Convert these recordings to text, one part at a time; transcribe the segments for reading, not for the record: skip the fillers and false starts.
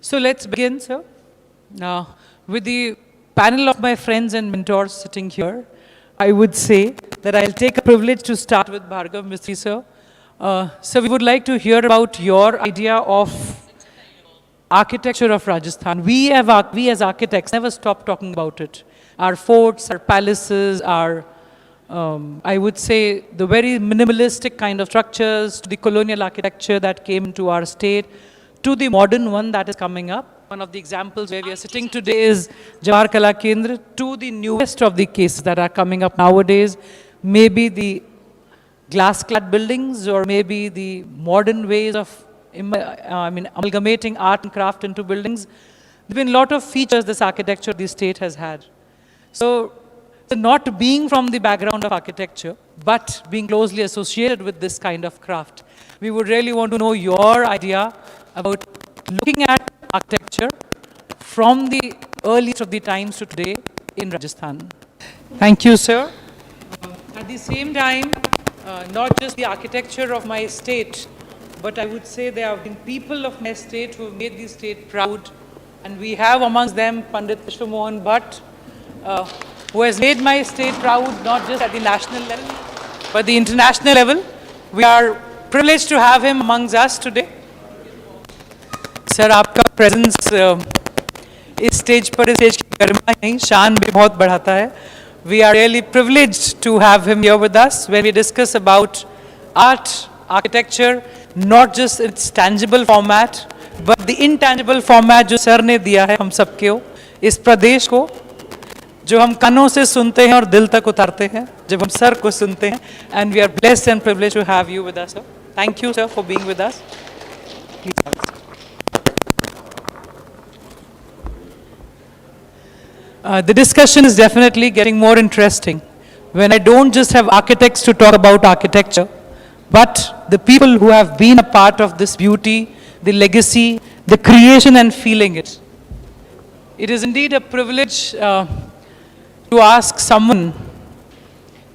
So let's begin, sir. With the panel of my friends and mentors sitting here, I would say that I'll take a privilege to start with Bhargav Mistry, sir. So we would like to hear about your idea of architecture of Rajasthan. We as architects never stop talking about it. Our forts, our palaces, our I would say the very minimalistic kind of structures, to the colonial architecture that came into our state, to the modern one that is coming up. One of the examples where we are sitting today is Jawahar Kala Kendra, to the newest of the cases that are coming up nowadays, maybe the glass-clad buildings or maybe the modern ways of amalgamating art and craft into buildings. There have been a lot of features this architecture the state has had. So not being from the background of architecture, but being closely associated with this kind of craft, we would really want to know your idea about looking at architecture from the earliest of the times to today in Rajasthan. Thank you, sir. At the same time, not just the architecture of my state, but I would say there have been people of my state who have made the state proud. And we have amongst them Pandit Vishwa Mohan Bhatt, who has made my state proud, not just at the national level, but the international level. We are privileged to have him amongst us today. Sir, आपका presence इस stage पर, इस stage की गरिमा नहीं, शान भी बहुत बढ़ाता है. We are really privileged to have him here with us when we discuss about art, architecture, not just its tangible format, but the intangible format जो सर ने दिया है हम सबको, इस प्रदेश को, जो हम कानों से सुनते हैं और दिल तक उतारते हैं, जब हम सर को सुनते हैं. And we are blessed and privileged to have you with us, sir. Thank you, sir, for being with us. Please have a seat. The discussion is definitely getting more interesting when I don't just have architects to talk about architecture, but the people who have been a part of this beauty, the legacy, the creation and feeling it. It is indeed a privilege to ask someone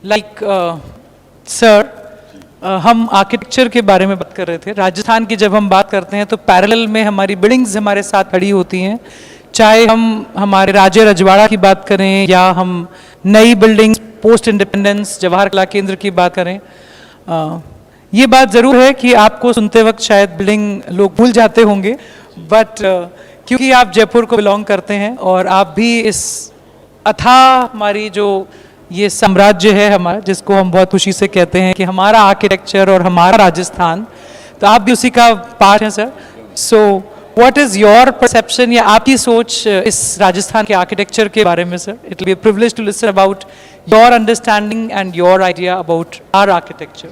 like sir. हम architecture के बारे में बात कर रहे थे. राजस्थान की जब हम बात करते हैं तो पैरेलल में हमारी बिल्डिंग्स हमारे साथ खड़ी होती हैं, चाहे हम हमारे राजे रजवाड़ा की बात करें या हम नई बिल्डिंग्स पोस्ट इंडिपेंडेंस जवाहर कला केंद्र की बात करें. ये बात ज़रूर है कि आपको सुनते वक्त शायद बिल्डिंग लोग भूल जाते होंगे, बट क्योंकि आप जयपुर को बिलोंग करते हैं और आप भी इस अथाह हमारी जो ये साम्राज्य है हमारा, जिसको हम बहुत खुशी से कहते हैं कि हमारा आर्किटेक्चर और हमारा राजस्थान, तो आप भी उसी का पार्ट हैं sir. So what is your perception या आपकी सोच इस राजस्थान के आर्किटेक्चर के बारे में sir? It will be a privilege to listen about your understanding and your idea about our architecture.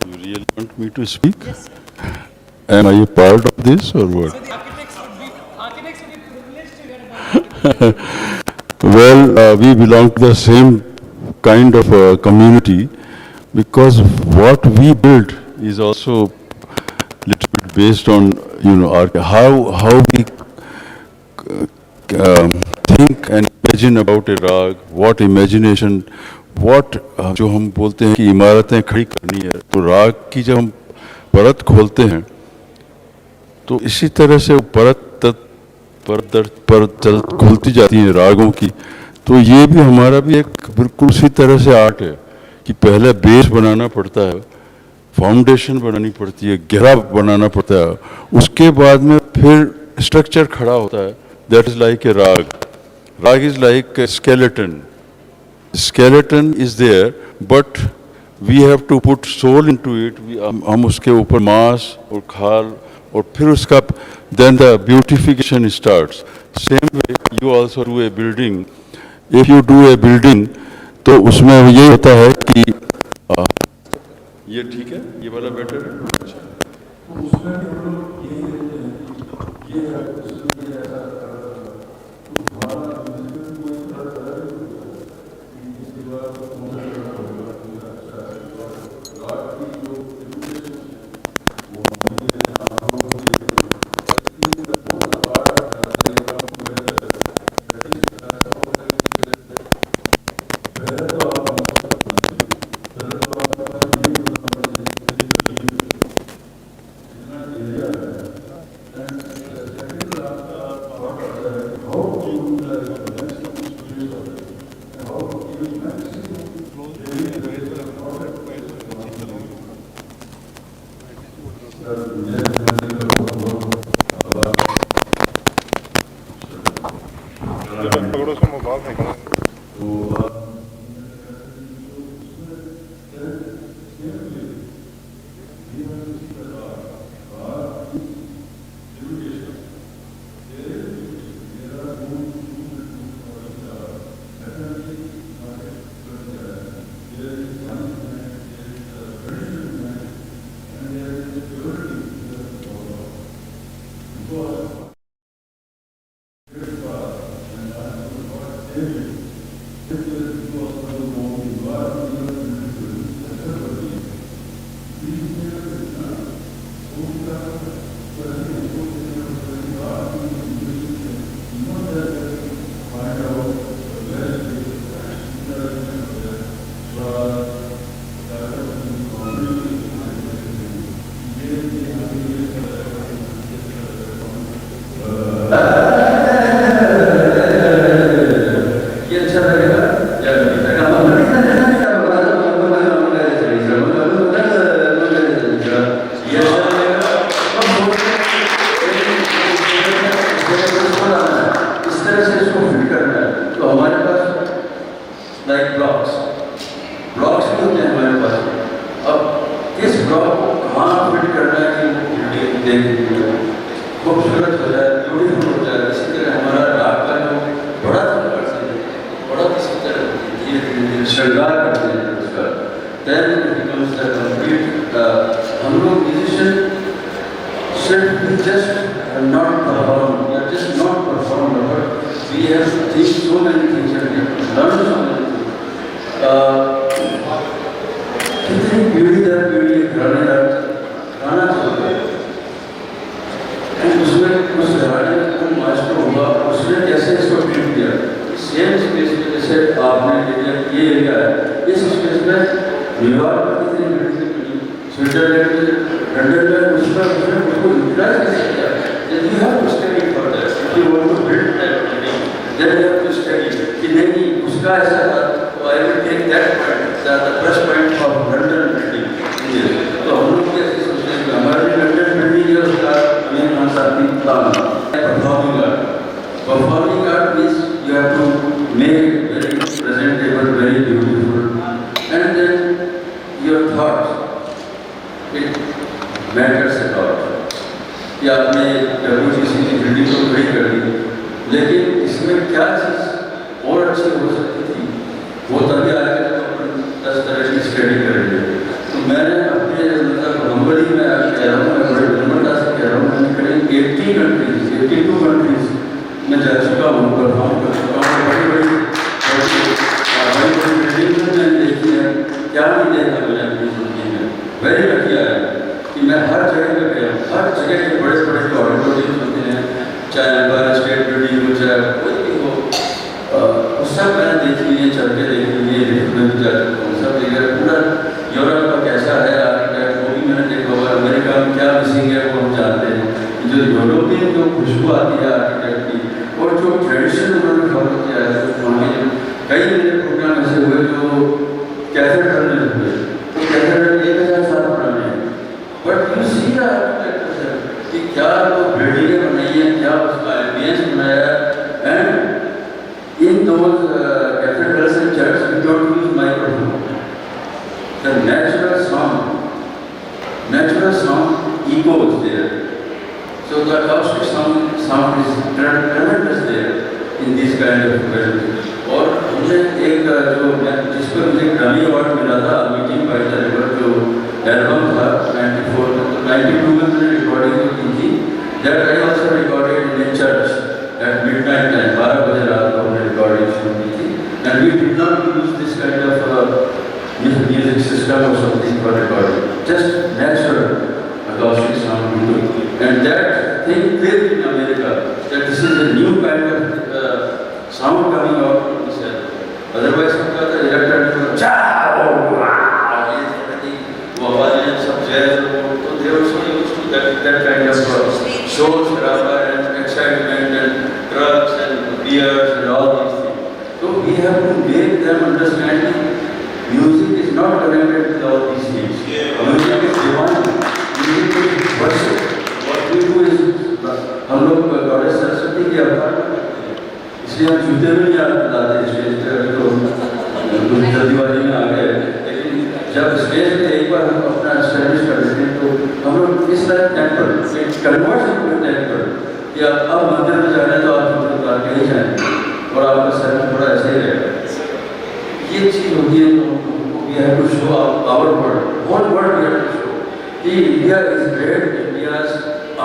You really want me to speak? Yes. Am I a part of this or what? So the architects would be privileged to hear about Well, we belong to the same kind of community, because what we build is also little bit based on, how we think and imagine about a rag, what imagination, what जो हम बोलते हैं कि इमारतें खड़ी करनी है, तो राग की जब हम परत खोलते हैं तो इसी तरह से वो परत खुलती जाती है रागों की. तो ये भी हमारा भी एक बिल्कुल उसी तरह से आर्ट है कि पहले बेस बनाना पड़ता है, फाउंडेशन बनानी पड़ती है, गहरा बनाना पड़ता है, उसके बाद में फिर स्ट्रक्चर खड़ा होता है. दैट इज लाइक ए राग. राग is like A skeleton. Skeleton is there, but we have to put soul into it. हम उसके ऊपर मांस और खाल और फिर उसका then the beautification starts. Same way you also do a building. If you do a building, तो उसमें ये होता है कि ये ठीक है, ये वाला बेटर है. ये अच्छा लगेगा या नहीं लगेगा? ये अच्छा लगेगा। इस तरह से इसको फिट करना है। तो हमारे पास लाइक ब्लॉक्स भी होते हैं हमारे पास। अब किस ब्लॉक को कहाँ फिट करना है कि देखिए खूबसूरत हो जाए, ब्यूटीफुल हो जाए। इसी तरह हमारा राग का जो बड़ा इसी तरह धीरे धीरे श्रृंगार करते हैं उसका। Then it becomes the complete. हम लोग musician should be just not perform. We are just not perform, but we have to think so many things and we have to learn so many things. कितनी पीढ़ी दर पीढ़ी गाना चलता है। उसमें उस घराने का मास्टर हुआ, उसने कैसे इसको ट्रीट किया। सेम स्पेस में जैसे आपने ये एरिया है, इस स्पेस में न्यूयॉर्क में कितनी बिल्डिंग बनी, स्विट्जरलैंड में, लंदन में, उसको यूटिलाइज कैसे किया। Then you have to study for that. If you want to build that building, then you have to study कि नहीं उसका ऐसा था, तो I will take that point, the first point of London building. तो हम लोग कैसे सोचते हैं कि हमारी लंदन बिल्डिंग है, उसका हमें कौन सा plan. Performing art means you have to make it very presentable, very beautiful, and then your thoughts, it matters a lot. कि आपने WTC की बिल्डिंग तो खड़ी कर दी, लेकिन इसमें क्या चीज़ और अच्छी हो सकती थी, वो तभी आगे तो अपन 10 तरह की स्टडी करेंगे। तो मैंने अपने मतलब नंबरी में कह रहा हूँ, मैं बड़े विनम्रता से कह रहा हूँ, मैंने करीब 82 कंट्रीज में जा चुका हूँ, परफॉर्म कर चुका हूँ। बड़ी बड़ी बिल्डिंग मैंने देखी है, क्या नहीं देखा मैंने अपनी जिंदगी में। वेरी लकी है कि मैं हर जगह पे गया हूँ, हर जगह के बड़े बड़े जो ऑडिटोरियम होते हैं, चाहे एम्पायर स्टेट बिल्डिंग हो, चाहे कोई भी हो, उस सब मैंने देखी है, चल के देखी है, लिफ्ट में भी जा चुका हूँ, सब जगह। पूरा यूरोप का कैसा है आर्किटेक्ट वो भी मैंने देखा हुआ है। अमेरिका में क्या मिसिंग है वो हम जानते हैं। जो यूरोपियन जो खुशबू आती है आर्किटेक्ट की, और जो ट्रेडिशन उन्होंने फॉलो किया है, कई मेरे प्रोग्राम ऐसे हुए जो कैथेड्रल में हुए, तो कैथेड्रल 1000 साल पुराने हैं, बट यू सी आर्किटेक्चर कि क्या वो बिल्डिंगें बनाई हैं, क्या उसका एम्बियंस बनाया है। And in those cathedrals and church we don't use microphone. The natural sound echoes there. So the acoustic sound is tremendous there in this kind of building. और मुझे एक जो जिस पर मुझे ग्रामी अवार्ड मिला था, मीटिंग बाय द रिवर, जो एल्बम था 94 में, तो 92 में मैंने रिकॉर्डिंग की थी। That I also recorded in a church at midnight time, 12 बजे रात को हमने रिकॉर्डिंग शुरू की थी। And we did not use this kind of music system or something for recording, just natural acoustic sound we do. And that thing clicked in America, that this is a new kind of sound coming out from this album. Otherwise, सबका तो electronic चाओ ये वो आवाज़ें सब jazz, तो they also used to that kind of shows, drama and excitement and drugs and beers and all these things. So we have to make them understand music is not connected with all these things. Music is divine. Music is worship. What we do is हम लोग goddess Saraswati के अवतार करते हैं, इसलिए हम जूते में नहीं लाते स्टेज पे। अभी तो जल्दीबाजी में आ गए, लेकिन जब स्टेज पे एक बार हम अपना एस्टैब्लिश कर देते हैं, तो हम लोग इस तरह टेम्पल कन्वर्ट करते हैं टेम्पल कि अब मंदिर में जाना है तो आप जूते उतार के ही जाएंगे और आपका सर में थोड़ा ऐसे ही रहेगा। ये चीज़ होती है, तो we have to show our world, whole world we have to show कि India is great, India's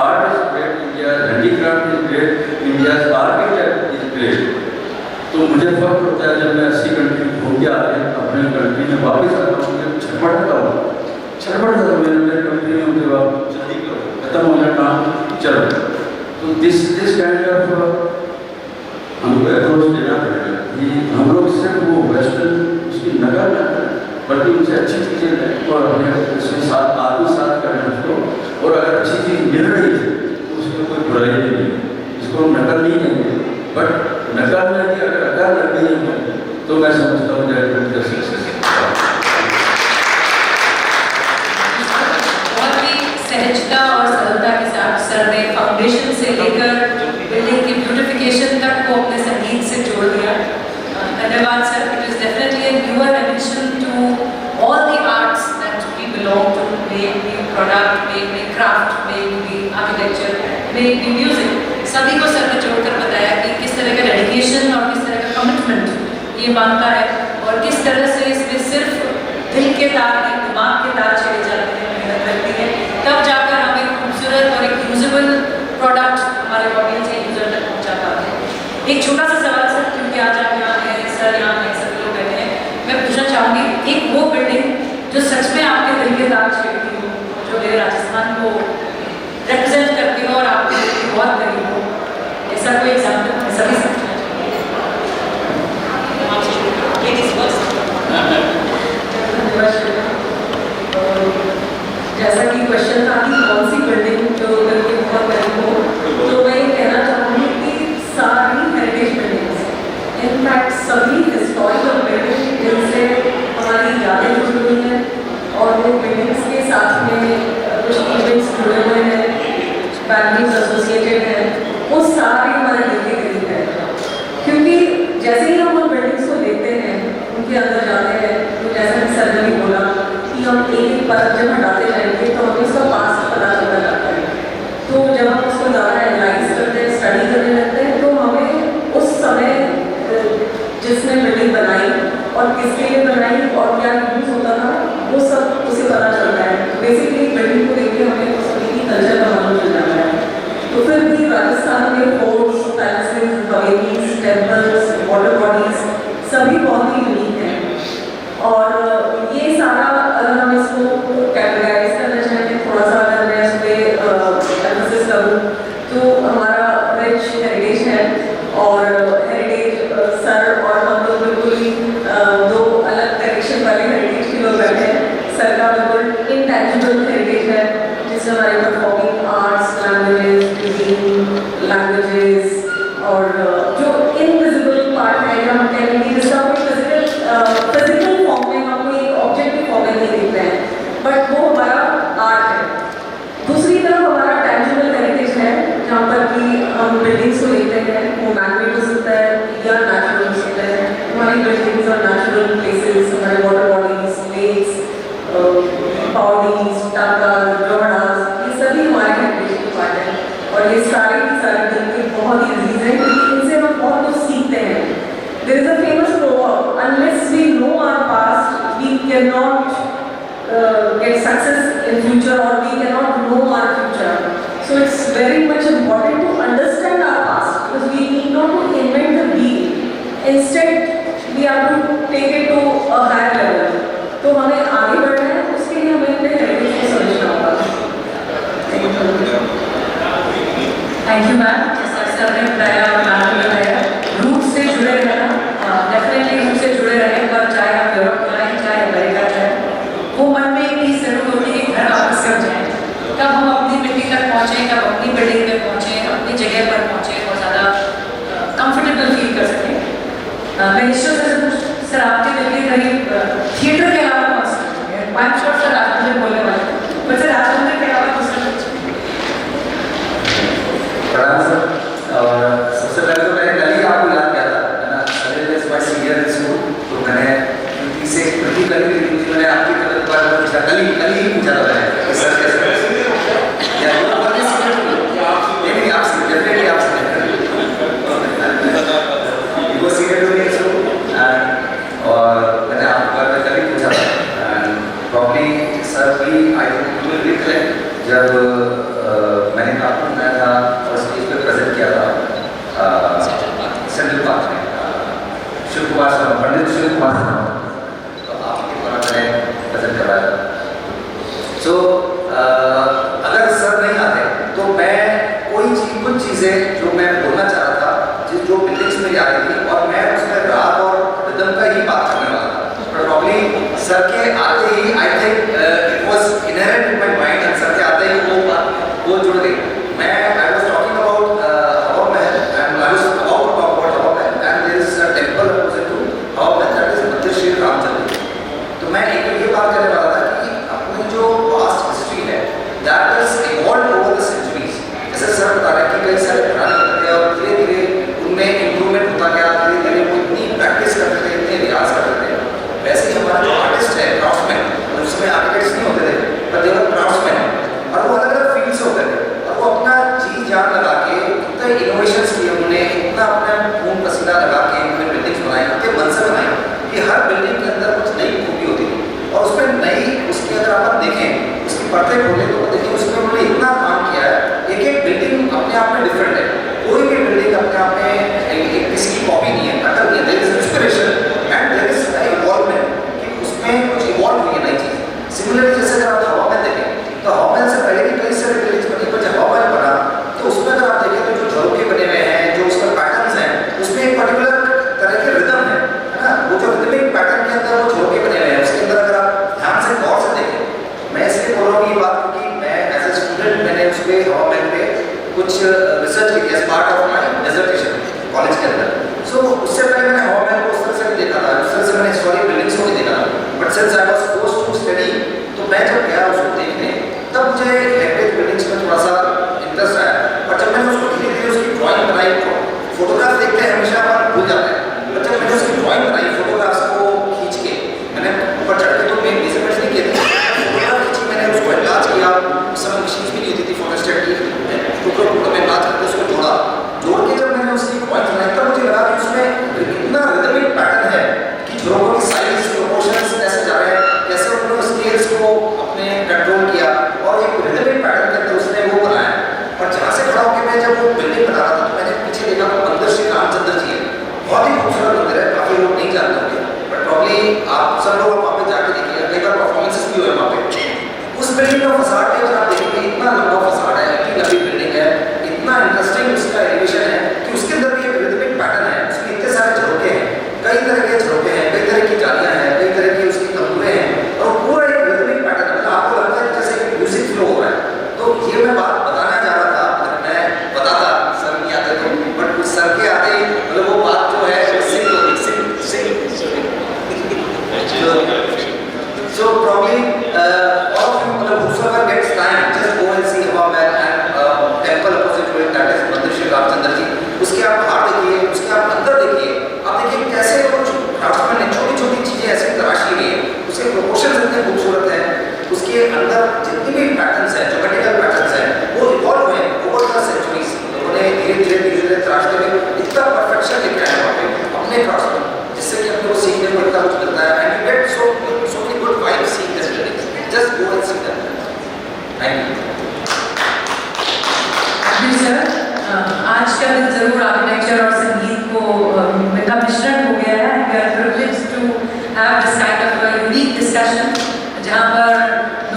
art is great, India's तो मुझे फर्क होता है जब मैं 80 कंट्री घूम के आके अपने कंट्री में वापस आता हूँ, जब छटपटाता हूँ मेरे कंट्री में मुझे वापस जल्दी करो, खत्म हो गया काम, चलो। तो दिस काइंड ऑफ हमको अप्रोच देना पड़ेगा कि हम लोग सिर्फ वो वेस्टर्न उसकी नकल ना करें, बल्कि उनसे अच्छी चीज़ें लें और हमें उसके साथ आत्मसात करें उसको। और अगर अच्छी चीज़ मिल रही है तो उसमें कोई बुराई नहीं है, इसको हम नकल नहीं कहेंगे। बट नकल में भी अगर अकल लग गई है तो मैं समझता हूँ दैट सक्सेस। बहुत ही सहजता और सरलता के साथ सर ने फाउंडेशन से लेकर बिल्डिंग की ब्यूटिफिकेशन तक को अपने संगीत से जोड़ दिया। धन्यवाद sir. It is definitely a newer addition to all the arts that we belong to, may it be product, may it be craft, may it be architecture, may it be music। सभी को sir ने जोड़कर बताया कि किस तरह का dedication और किस तरह का कमिटमेंट ये मांगता है और किस तरह से इसमें सिर्फ दिल के तार नहीं, दिमाग के तार चले जाते हैं, मेहनत लगती है, तब जाकर हम एक खूबसूरत और एक यूजेबल प्रोडक्ट हमारे ऑडियंस या यूजर तक पहुंचा पाते हैं। एक छोटा सा सवाल सर, क्योंकि आज आप यहाँ हैं, सर यहाँ हैं, सभी लोग बैठे हैं, मैं पूछना चाहूँगी एक वो बिल्डिंग जो सच में आपके दिल के तार छेड़ती हो, जो मेरे राजस्थान को रिप्रेजेंट करती हो और आपके दिल के बहुत करीब हो, ऐसा कोई एग्जाम्पल मैं सभी से पूछना चाहूँगी। Ladies first. जैसा कि क्वेश्चन था कि कौन सी बिल्डिंग जो दिल के बहुत करीब हो, तो मैं ये कहना चाहूँगी कि सारी हेरिटेज बिल्डिंग्स, इनफैक्ट सभी हिस्टोरिकल बिल्डिंग जिनसे हमारी यादें जुड़ी हुई हैं और वो बिल्डिंग्स के साथ में कुछ इवेंट्स जुड़े हुए हैं, वैल्यूज एसोसिएटेड हैं, वो सारे हमारे दिल के करीब हैं। क्योंकि जैसे ही हम उन बिल्डिंग्स को देखते हैं, उनके अंदर जाते हैं, तो जैसा कि सर ने भी बोला कि हम एक परत जब हटाते जाएंगे तो हमें उसका पास्ट पता चलता जाता है। तो जब हम उसको ज़्यादा एनालाइज करते हैं, स्टडी करने लगते हैं, तो हमें उस समय जिसने बिल्डिंग बनाई और किसके लिए बनाई और क्या यूज होता था, वो सब उसे पता चलता है। बेसिकली बिल्डिंग को देख के हमें उस समय की कल्चर का मालूम चल जाता है। तो फिर भी राजस्थान के forts, palaces, havelis, temples, water bodies सभी बहुत ही यूनिक हैं। और ये सारा अगर हम इसको कैटेगराइज करना चाहें, थोड़ा सा अगर मैं इस पर एम्फसिस करूँ, तो हमारा रिच हेरिटेज है और हेरिटेज सर और हम लोग बिल्कुल ही दो अलग डायरेक्शन वाले हेरिटेज के लोग बैठे हैं। सर का बिल्कुल इंटैंजिबल हेरिटेज है जिसमें हमारे परफॉर्मिंग आर्ट्स, लैंग्वेजेस और जो इनविजिबल पार्ट है, हम कहेंगे जिसका कोई फिजिकल फॉर्म में हम कोई ऑब्जेक्टिव फॉर्म में नहीं देखते हैं, बट वो हमारा आर्ट है। दूसरी तरफ हमारा टैंजिबल हेरिटेज है जहाँ पर कि हम बिल्डिंग्स को देखते हैं, वो मैनमेड हो सकता है या नेचुरल हो सकता है। हमारी बिल्डिंग्स और नेचुरल प्लेसेस, हमारे वाटर बॉडीज, लेक्स, पौडीज, टाकाज, जोहड़ास, ये सभी हमारे हेरिटेज के पार्ट हैं और ये सारे की सारे दिल के बहुत ही अजीज हैं क्योंकि इनसे हम बहुत कुछ सीखते हैं। There is a famous proverb, unless we know our past, we cannot get success in future or we cannot know our future. So it's very much important to understand our past because we need not to invent the wheel. Instead, we have to take it to a higher level. तो हमें आगे बढ़ना है, उसके लिए हमें अपने heritage को समझना होगा। Thank you ma'am. जैसा सर ने बताया और मैम ने बताया, रूट से जुड़े रहना, डेफिनेटली रूट से जुड़े रहने पर चाहे आप यूरोप जाएँ, चाहे अमेरिका जाएँ, वो मन में एक चीज़ जरूर होती है कि घर वापस कब जाएँ, कब हम अपनी मिट्टी तक पहुँचें, कब अपनी बिल्डिंग में पहुँचें, अपनी जगह पर पहुँचें और ज़्यादा कंफर्टेबल फील कर सकें। मैं ईश्वर से पूछ, सर आपके दिल के करीब थिएटर के अलावा कौन सा है? आई एम श्योर सर आप मुझे बोलने वाले हैं, बट सर राजमंदिर के अलावा दूसरा कुछ? प्रणाम सर। और सबसे पहले तो मैंने कल ही आपको याद किया था, है ना, sir is my senior in school, तो मैंने कृति से कृति करके मैंने आपकी तरफ पर पूछा, कल ही पूछा था मैंने सर कैसे या वो अपने सीनियर नहीं आपसे डेफिनेटली आपसे वो सीनियर टू मी स्कूल और मैंने आपको कल ही पूछा था एंड प्रॉब्ली सर भी आई विल रिकलेक्ट जब मैंने आपको बनाया था और स्टेज पे चीज़ें जो मैं बोलना चाह रहा था, जो बिल्डिंग्स में आ रही थी, और मैं उसमें राग और रिदम का ही बात करने वाला था। प्रॉब्ली सर के आते ही I think it was inherent in my mind, and sir के आते ही वो बात वो जुड़ गई। मैं I was talking about Hawa Mahal, and I was about to talk about Hawa Mahal, and there is a temple opposite to Hawa Mahal, that is मंदिर श्री रामचंद्र। तो मैं एक ये बात करने वाला था कि अपनी जो पास्ट हिस्ट्री है that is evolve over the centuries. जैसे सर बता रहे हैं कि कई सारे पुराने होते थे और धीरे धीरे उनमें इम्प्रूवमेंट होता गया, धीरे धीरे वो इतनी प्रैक्टिस करते थे, इतने रियाज करते थे। वैसे ही हमारा जो आर्टिस्ट है, क्राफ्ट्समैन, उसमें आर्किटेक्ट्स नहीं होते थे, पर देवर क्राफ्ट्समैन, और वो अलग अलग फील्ड से होते थे, और वो अपना जी जान लगा के इतने इनोवेशंस किए उन्होंने, इतना अपना खून पसीना लगा के उन्होंने बिल्डिंग्स बनाई, इतने मन से बनाई कि हर बिल्डिंग के अंदर कुछ नई खूबी होती थी, और उसमें नई उसकी अगर आप देखें, उसकी पर्दे खोलें तो देखिए उसमें उन्होंने इतना काम किया है। एक एक बिल्डिंग अपने आप में डिफरेंट है, कोई भी बिल्डिंग अपने आप में किसी की कॉपी नहीं है, अगर नहीं है, there is inspiration and there is involvement, कि उसमें कुछ इवॉल्व हुई है नई चीज़। सिमिलरली जैसे अगर आप हवा महल देखें तो हवा महल से पहले भी कई सारे बिल्डिंग्स बनी, पर जब हवा महल बना तो उसमें अगर आप देखें तो जो झरोखे बने हुए हैं, जो उसका पैटर्न्स हैं, उसमें एक पर्टिकुलर तरह के रिदम है ना, वो जो रिदमिक पैटर्न के अंदर वो झरोखे बने हुए हैं, उसके अंदर अगर आप ध्यान से गौर से देखें, मैं इसलिए बोल रहा हूँ ये बात क्योंकि मैं एज ए स्टूडेंट मैंने उस पर हवा महल पे कुछ रिसर्च की as part of my dissertation college के अंदर। सो उससे पहले मैंने हवा महल को उस तरह से नहीं देखा था, उस तरह से मैंने हिस्टोरिक बिल्डिंग्स को नहीं देखा था, but since I was forced to study, तो मैं जब गया उसको देखने तब मुझे हेरिटेज बिल्डिंग्स में थोड़ा सा इंटरेस्ट आया, और जब मैंने उसको धीरे धीरे उसकी ड्राइंग बनाई, फोटोग्राफ देखते हैं हमेशा हमारा भूल जाते हैं, पर जब मैंने उसकी ड्राइंग बनाई फोटोग्राफ्स को खींच के, मैंने ऊपर चढ़ के तो मैं मेजरमेंट्स नहीं किए थे, फोटोग्राफ खींची, मैंने उसको एनलार्ज किया, उस समय मशीन्स भी नहीं होती थी फोटोस्टेट की, टुकड़ों टुकड़ों में एनलार्ज करके उसको जोड़ के जब मैंने उसकी ड्राइंग बनाई तब मुझे लगा कि उसमें इतना रिदमिक पैटर्न है कि झरोखों की साइज, प्रोपोर्शंस कैसे जा रहे हैं, कैसे उन्होंने स्केल्स को अपने कंट्रोल किया, और एक रिदमिक पैटर्न के अंदर उसने वो बनाया। और जहाँ से खड़ा होकर मैं जब वो बिल्डिंग बना रहा था तो मैंने पीछे देखा वो मंदिर श्री रामचंद्र जी है, बहुत ही खूबसूरत मंदिर है, काफ़ी लोग नहीं जानते होंगे, बट प्रॉब्ली आप सब लोग वहाँ पे जाके देखिएगा, कई बार परफॉर्मेंसेस भी हुए वहाँ पे। उस बिल्डिंग का फसाड है, जब आप देखेंगे इतना लंबा फसाड है, इतनी लंबी बिल्डिंग है, इतना इंटरेस्टिंग उसका एलिवेशन है कि उसके अंदर भी एक रिदमिक पैटर्न है, उसमें इतने सारे झरोखे हैं, कई तरह के झरोखे हैं, कई तरह की जालियाँ हैं, कई तरह की उसकी तंबुएं हैं, और पूरा एक रिदमिक पैटर्न है, मतलब आपको लगता है कि जैसे एक म्यूजिक फ्लो हो रहा है। तो ये मैं बात बताना चाह रहा था, अगर मैं बताता सर नहीं आते तो, बट कुछ सर के आते ही मतलब वो बात जो है सिंग होगी, so probably all of you, मतलब whosoever gets time, just go and see Hava Mahal and temple opposite to it, that is मंदिर श्री रामचंद्र जी। उसके आप बाहर देखिए, उसके आप अंदर देखिए, आप देखिए कैसे कुछ क्राफ्ट्समैन ने छोटी छोटी चीजें ऐसे तराशी हुई है, उसके प्रोपोर्शंस इतने खूबसूरत हैं, उसके अंदर जितने भी पैटर्न्स हैं, ज्योमेट्रिकल पैटर्न्स हैं, वो इवॉल्व हुए ओवर द सेंचुरीज। उन्होंने धीरे धीरे तराशते हुए इतना परफेक्शन लेके आए वहाँ पे अपने क्राफ्ट्समैन, जिससे कि अपने को सीखने को इतना कुछ मिलता है, and you get so many good vibes seeing this building. Just go and see them. Thank you. जी सर, आज का दिन जरूर आर्किटेक्चर और संगीत को का मिश्रण हो गया है। We are privileged to have this kind of unique discussion, जहाँ पर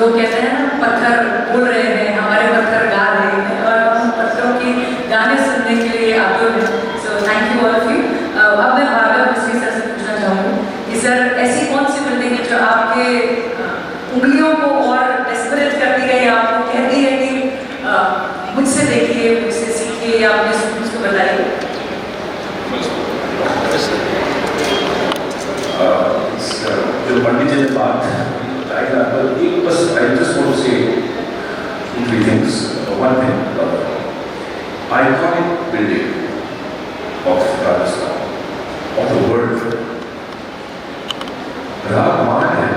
लोग कहते हैं ना, पत्थर बोल रहे हैं, हमारे पत्थर गा रहे हैं, और हम पत्थरों के गाने सुनने के लिए आतुर हैं। So thank you all of you. अब मैं भार्गव मिस्त्री सर से पूछना चाहूँगी कि सर ऐसी कौन सी बिल्डिंग है जो आपके उंगलियों को और डेस्परेट करती है, या आपको कहती है कि मुझसे देखिए, मुझसे सीखिए, या अपने स्टूडेंट्स को बताइए? जो पंडित जी ने बात बताई ना, तो एक बस I just want to say two three things. One thing, iconic building of Rajasthan, of the world, रागमान है।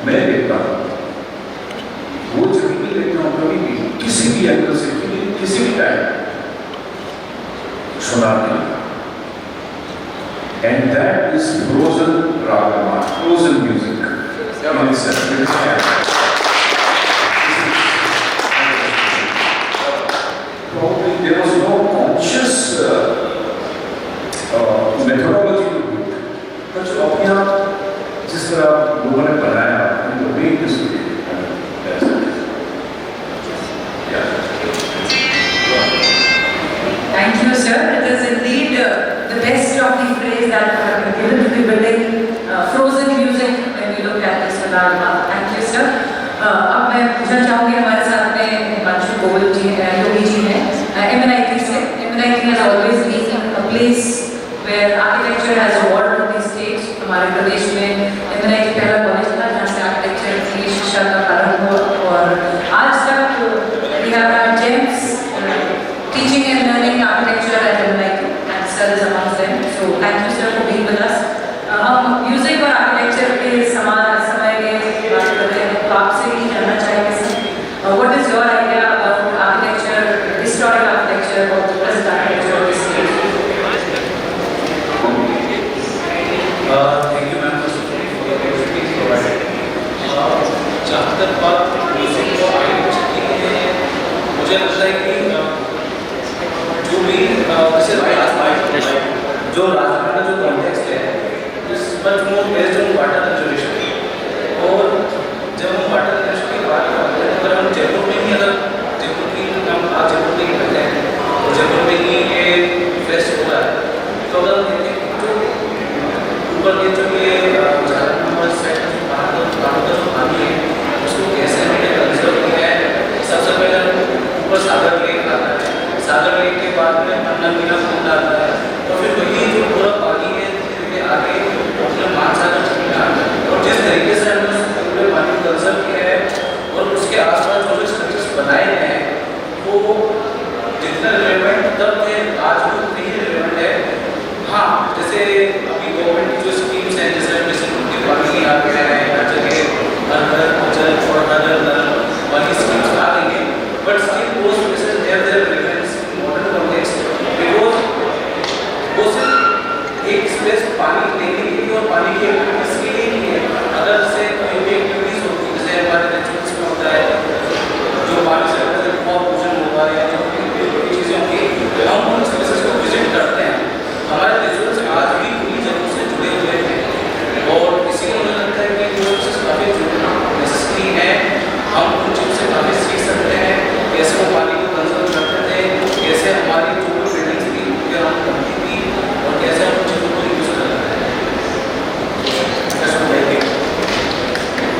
मैं देखता हूँ वो जमीन में देखता हूँ, कभी भी किसी भी एंगल से, किसी भी टाइम सुना नहीं, एंड दैट इज फ्रोजन रागमान, frozen music. Probably there was no conscious methodology to do it, but जो अपने आप जिस तरह लोगों ने बनाया, उनको make this way, that's it. Yeah. phrase that given to the building, frozen music when we look at this Virar Bagh. Thank you, sir. अब मैं पूछना चाहूँगी हमारे साथ में हिमांशु गोयल जी योगी जी हैं MNIT से. MNIT has always been a place where architecture has evolved to the stage. हमारे प्रदेश में MNIT पहला कॉलेज था जहाँ से आर्किटेक्चर की शिक्षा का प्रारंभ हुआ और आज तक we have our gems teaching and learning architecture at MNIT and sir is amongst them. So thank you sir for being with us. हम म्यूजिक और आर्किटेक्चर के समय में बात कर रहे हैं तो आपसे ही जानना चाहेंगे sir what is your idea about architecture, historic architecture or the present architecture of this state? Thank you ma'am for the opportunity provided. जहाँ तक बात म्यूजिक और आर्किटेक्चर की है मुझे लगता है कि जो भी जैसे जो राजस्थान का जो कॉन्टेक्स्ट है इस much more based on water conservation और जब हम वाटर कंजर्वेशन की बात करते हैं अगर हम जयपुर में ही अगर जयपुर की हम आज जयपुर में ही रहते हैं और जयपुर में ही ये फेस्ट हो रहा है तो अगर हम देखें जो ऊपर के जो ये हमारे साइड का जो पहाड़ का जो पानी है उसको कैसे हमने कंजर्व किया है सबसे पहले ऊपर सागर लेक आता है सागर लेक के बाद में अन्नपूर्णा कुंड आता है और फिर वही जो पूरा पानी है धीरे धीरे आगे अपने महासागर चलने आता है और जिस तरीके से हमने उस पूरे पानी को कंजर्व किया है और उसके आसपास जो जो स्ट्रक्चर्स बनाए गए हैं वो जितना रिलेवेंट तब थे आज भी उतने ही रिलेवेंट है. हाँ जैसे अभी गवर्नमेंट की जो स्कीम्स हैं जैसे उनके पानी आ गया है हर जगह हर घर जल और हर नल वाली स्कीम्स आ गई हैं but still those places their relevance in modern context because वो सिर्फ एक स्पेस पानी लेने के लिए और पानी की एक्टिविटीज के लिए नहीं है. अगर से कोई भी एक्टिविटीज होती है जैसे हमारे रिचुअल्स में होता है जो पानी से पूजन होगा या जो चीज़ें होंगी हम उन स्पेसेस को विजिट करते हैं. हमारे रिचुअल्स आज भी पूरी जगह से जुड़े हुए हैं और इसीलिए मुझे लगता है कि जो चीज़ काफ़ी नेसेसरी है हम उन चीज़ों से काफ़ी सीख सकते हैं कैसे वो पानी को कंजर्व करते थे कैसे हमारी जो बिल्डिंग्स थी उनके हम बनती थी और कैसे हम उन चीज़ों को यूज़ करते हैं.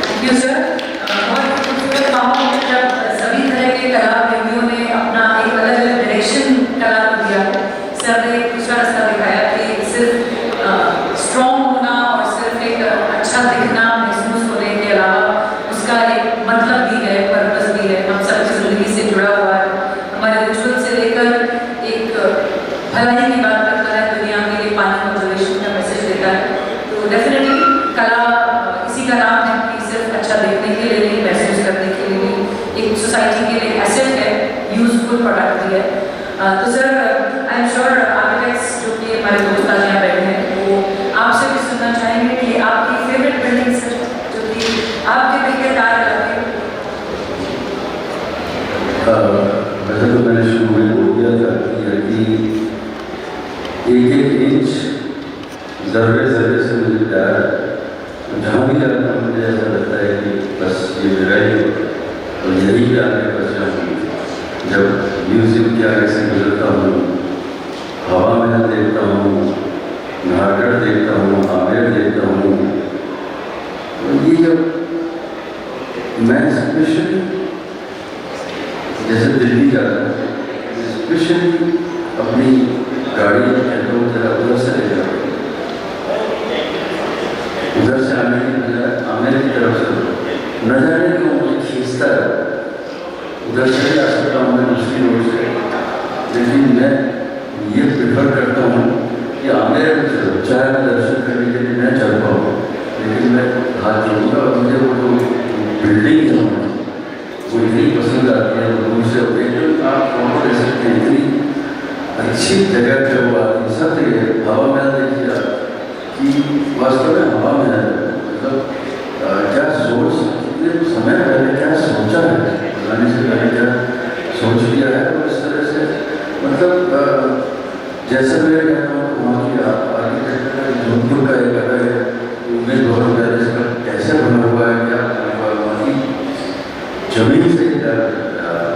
Thank you sir. बहुत खूबसूरत माहौल में जब सभी तरह के कला प्रेमियों ने अपना एक अलग अलग डायरेक्शन कला को दिया है. सर ने एक दूसरा रास्ता दिखाया कि सिर्फ स्ट्रॉन्ग होना और सिर्फ एक अच्छा दिखना महसूस होने के अलावा उसका एक मतलब भी है पर्पस भी है हम सबकी जिंदगी से जुड़ा हुआ है हमारे रिचुअल से लेकर एक भलाई की बात करता है दुनिया के लिए पानी कंजर्वेशन का मैसेज देता है. तो डेफिनेटली कला इसी का नाम है कि सिर्फ अच्छा देखने के लिए नहीं महसूस करने के लिए नहीं एक सोसाइटी के लिए एसेट है यूजफुल प्रोडक्ट भी है. तो sir I am sure architects जो कि हमारे दोस्त आज यहाँ बैठे हैं वो आपसे भी सुनना चाहेंगे कि आपकी फेवरेट बिल्डिंग सर जो कि आपके दिल के तार लगाते हैं. वैसे तो मैंने शुरू में बोल दिया था कि एक एक इंच जर्रे जर्रे से मुझे प्यार जहाँ भी जाता हूँ मुझे ऐसा लगता है कि बस ये मेरा ही और यही पे आगे बस जाऊँ. जब म्यूजिक के आगे से गुजरता हूँ हवा महल देखता हूँ नाहरगढ़ देखता हूँ आमेर देखता हूँ तो ये जब मैं स्पेशली जैसे दिल्ली जाता हूँ स्पेशली अपनी गाड़ी कहता हूँ जरा उधर से ले जाता हूँ उधर से आने की बजाय आमेर की तरफ से न जाने क्यों मुझे खींचता है उधर से आ सकता हूँ मैं दूसरी रोड से लेकिन मैं ये प्रेफर करता हूँ कि आमेर चाहे मैं दर्शन करने के लिए न चल पाऊँ लेकिन मैं हाथ जोड़ूँगा और मुझे वो जो बिल्डिंग है वो इतनी पसंद आती है दूर से एकदम आप फोटो ले सकते हैं इतनी अच्छी जगह पे वो आती सब जगह हवा महल देखिए आप कि वास्तव में हवा महल मतलब क्या सोच कितने समय पहले क्या सोचा है बनाने से पहले क्या सोच लिया है और इस तरह से मतलब जैसे मैं कहता हूँ वहाँ की आर्किटेक्चर जोधपुर का एक अलग है उमेश भवन पैलेस का कैसे बना हुआ है क्या बना हुआ है वहाँ की जमीन से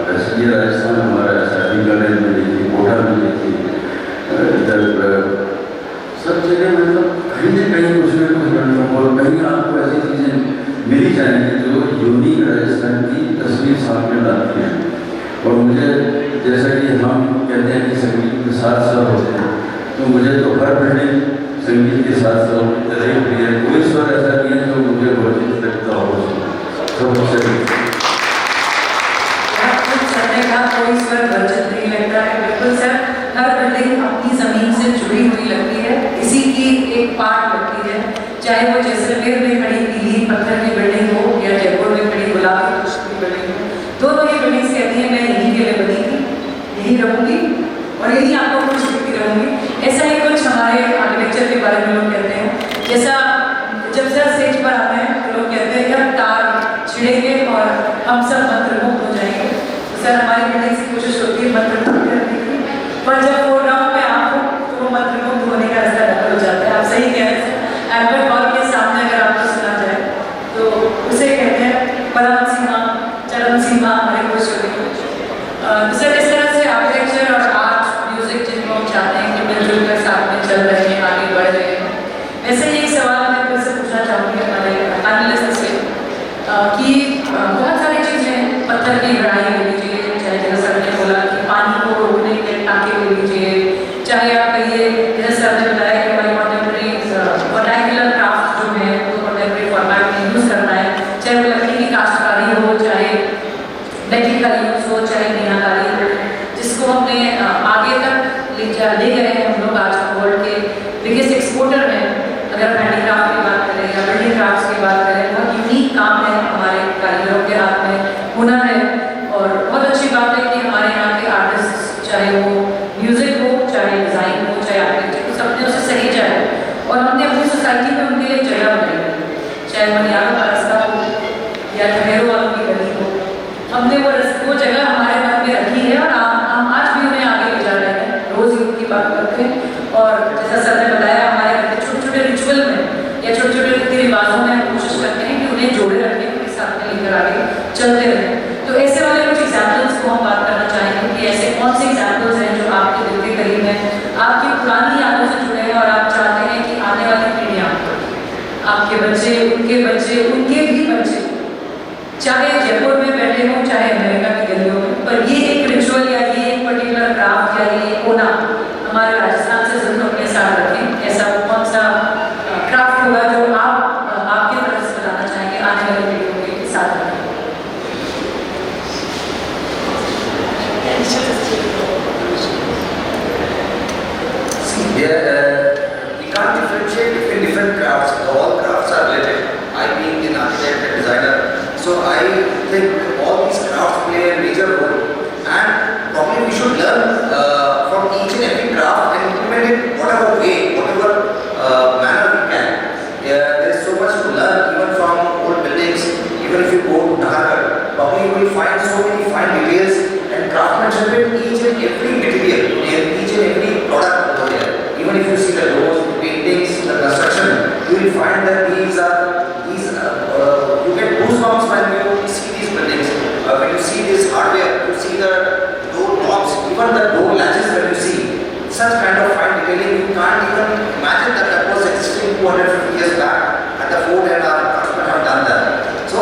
वैसे ये राजस्थान हमारा शादी कॉलेज में देखिए कोटा में देखिए इधर सब जगह तो मुझे तो हर बिल्डिंग संगीत के साथ साथ प्रिय है। कोई स्वर ऐसा नहीं है जो मुझे वर्जित लगता हो। सब सही सर ने कहा कोई स्वर वर्जित नहीं लगता है। बिल्कुल सर, हर बिल्डिंग अपनी जमीन से जुड़ी हुई लगती है, इसी की एक पार्ट लगती है। चाहे वो जैसलमेर में खड़ी पीली पत्थर की बिल्डिंग हो या जयपुर में खड़ी गुलाबी पुष्प की बिल्डिंग हो, दोनों ही बिल्डिंग्स कहती हैं मैं यहीं के लिए बनी थी, यहीं रहूंगी और यहीं आपको खुश दिखती रहूंगी। ऐसा ही कुछ हमारे आर्किटेक्चर के बारे में लोग कहते हैं। जैसा जब सर स्टेज पर आते हैं तो लोग कहते हैं कि तार छिड़ेंगे और हम सब मंत्रमुग्ध हो जाएंगे। तो सर हमारी बिल्डिंग से कोशिश होती है मंत्रमुग्ध करने की, पर जब प्रोग्राम में आप हो तो वो मंत्रमुग्ध होने का रास्ता डबल हो जाता है। आप सही कह रहे हैं। एल्बर्ट हॉल के सामने अगर आपको सुना जाए तो उसे कहते हैं परम सीमा चरम सीमा हमारे खुश होने की। तो सर इस तरह से आर्किटेक्चर और आर्ट म्यूजिक जिनको हम चाहते हैं कि मिलजुल कर साथ में चल रहे हैं, आगे बढ़ रहे हैं। वैसे ही एक सवाल मैं फिर से पूछना चाहूँगी हमारे पैनलिस्ट से कि बहुत सारी चीज़ें, पत्थर की लड़ाई ले लीजिए, चाहे जैसे सर ने बोला कि पानी को रोकने के टाँके ले लीजिए, चाहे आप कहिए जैसे सर ने बताया कि हमारी कॉन्टेम्प्रेरी वर्नाक्युलर क्राफ्ट जो है वो कॉन्टेम्प्रेरी फॉर्मेट में यूज़ करना है, चाहे वो लकड़ी की काश्तकारी हो, चाहे बैटरी का यूज़ हो, चाहे मीनाकारी हो, जिसको हमने आगे तक ले गए हैं हम लोग। आज वर्ल्ड के बिगेस्ट एक्सपोर्टर हैं। अगर हैंडीक्राफ्ट की बात करें या बिल्डिंग क्राफ्ट्स की बात करें, बहुत यूनिक काम है हमारे कारीगरों के हाथ में, हुनर है। और बहुत अच्छी बात है कि हमारे यहाँ के आर्टिस्ट, चाहे वो म्यूजिक हो, चाहे डिज़ाइन हो, चाहे आर्किटेक्चर हो, सबने उसे सही जाए और हमने अपनी सोसाइटी में उनके लिए जगह बनाई है। चाहे मनियारों का रास्ता हो या ठहरों वालों की गली हो, हमने वो जगह हमारे मन में रखी है और हम आज भी उन्हें आगे ले जा रहे हैं। रोज़ ही उनकी बात करते हैं और जैसा सर ने बताया हमारे छोटे छोटे रिचुअल में या छोटे छोटे रीति रिवाजों में हम कोशिश करते हैं कि उन्हें जोड़े रखने के साथ में लेकर आगे चलते रहें। तो ऐसे वाले कुछ एग्जाम्पल्स को हम बात करना चाहेंगे कि ऐसे कौन से एग्जाम्पल्स हैं जो आपके दिल के करीब हैं, आपकी पुरानी यादों से जुड़े हैं और आप चाहते हैं कि आने वाली पीढ़ियाँ, आपके बच्चे, उनके भी बच्चे, चाहे जयपुर में बैठे हों, चाहे अमेरिका की गलियों में, पर ये एक रिचुअल या ये एक पर्टिकुलर क्राफ्ट या ये कोना हमारे राजस्थान से जरूर अपने साथ रखें। ऐसा कौन सा क्राफ्ट होगा जो आप आपकी तरफ से बताना चाहेंगे आने वाली पीढ़ियों के साथ रखें? We can't differentiate between different crafts. All crafts are related. I being an architect and designer, so I think all these crafts play a major role, and probably we should learn from each and every craft and implement it whatever way, whatever manner we can. There is so much to learn even from old buildings. Even if you go to Nagarkar, probably you will find so many fine details and craftsmanship in each and every material, in each and every product over there. Even if you see the doors, the paintings, the construction, you will find that you get goosebumps when you see these buildings. When you see this hardware, you see the door knobs, even the door latches that you see. Such kind of fine detailing, you can't even imagine that was existing 250 years back at the fort, and our craftsmen have done that. So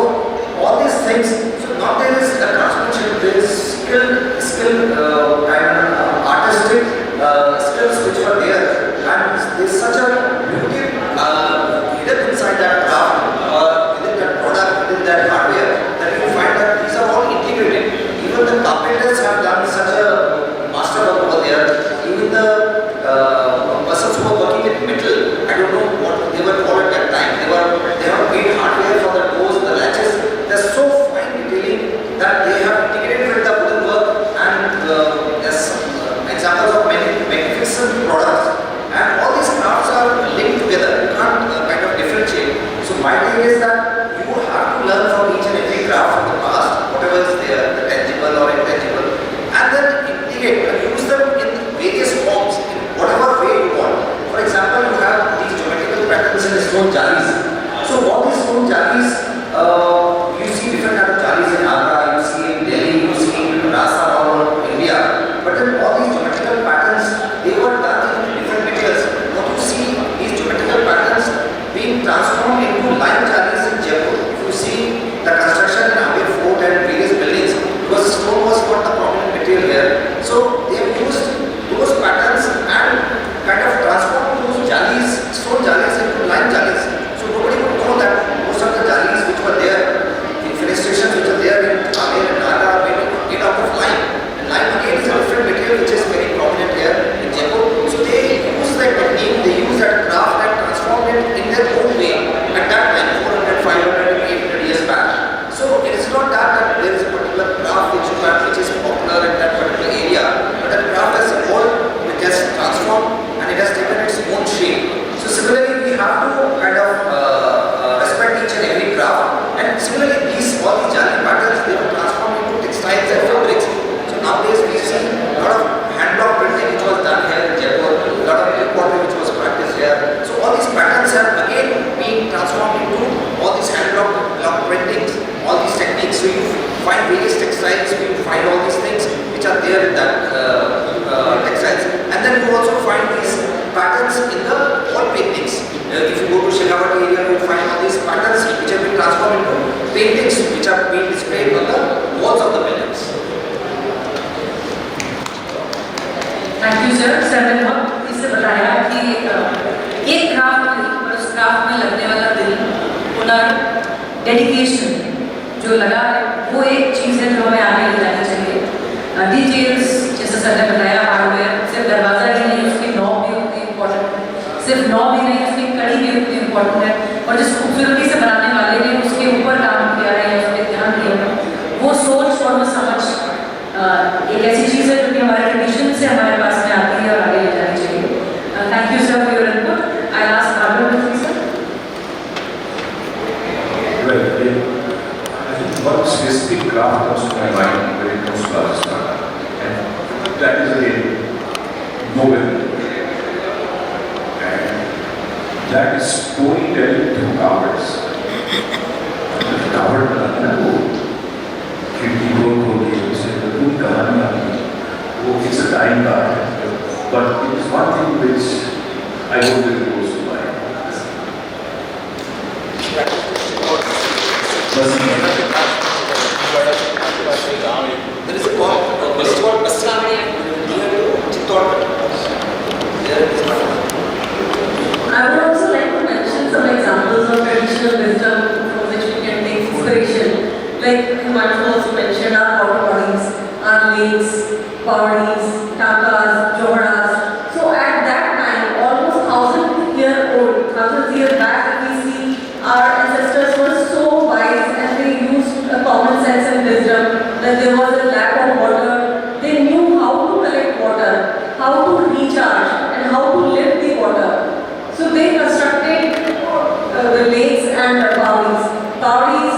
all these things, so now there is a craftsmanship, there is skill and artistic skills which were there, and there is such a beauty hidden inside that craft, within that product, within that hardware, that you find that these are all integrated. Even the carpenters have done such a masterwork over there. Even the persons who were working with metal, I don't know what they were called at that time. They have made hardware for the doors, the latches. They're so fine detailing that they have integrated with the wooden work, and there's examples of many magnificent products. And all these crafts are linked together. You can't kind of differentiate. So my thing is that you have to learn from each and every craft from the past, whatever is there, the tangible or intangible, and then integrate and use them in various forms, in whatever way you want. For example, you have these geometrical patterns in stone jalis. So all these stone jalis, you see different kind of jalis in Agra, you see in Delhi, you see in Rajasthan or India. But then all these geometrical patterns, they were done in different materials. What you see, these geometrical patterns being transformed into line jalis in Jaipur. If you see the construction in Amer Fort and various buildings, because stone was not the prominent material here. So they have used those patterns sir ने बहुत इससे बताया कि एक craft थी और उस craft में लगने वाला दिल, हुनर, डेडिकेशन जो लगा है वो एक चीज़ है जो हमें आगे ले जानी चाहिए। डिटेल्स जैसे सर ने बताया, हार्डवेयर सिर्फ दरवाज़ा ही नहीं, उसकी नॉब भी उतनी इम्पोर्टेंट है, सिर्फ नॉब ही नहीं उसकी कड़ी भी उतनी इम्पोर्टेंट है, और जिस खूबसूरती से बनाने वाले ने उसके ऊपर काम किया है या उस पर ध्यान दिया है, वो सोच और वो समझ एक ऐसी चीज़ है जो कि हमारे ट्रेडिशन से हमारे पास में आती है और आगे ले जानी चाहिए। Thank you sir for your input. I ask Bhargav sir. Well, I think one specific craft comes to my mind when it comes to Rajasthan, and that is a novel, and that is storytelling through cards. Card बनाते हैं ना वो खिड़की खोल के उसे पूरी कहानी आती है, वो it's a time card, but it is one thing which I hope will go to mind. There is a call, this is called Assamani near Chittor. There it is. I would also like to mention some examples of traditional wisdom from which we can take inspiration. Like Himanshu also mentioned, our water bodies, our lakes, pawdis, takas, johras. So at that time, almost 1,000 years back, if we see, our ancestors were so wise and they used a common sense and wisdom that there was a lack of water. They knew how to collect water, how to recharge, and how to lift the water. So they constructed the lakes and the pawdis. Pawdis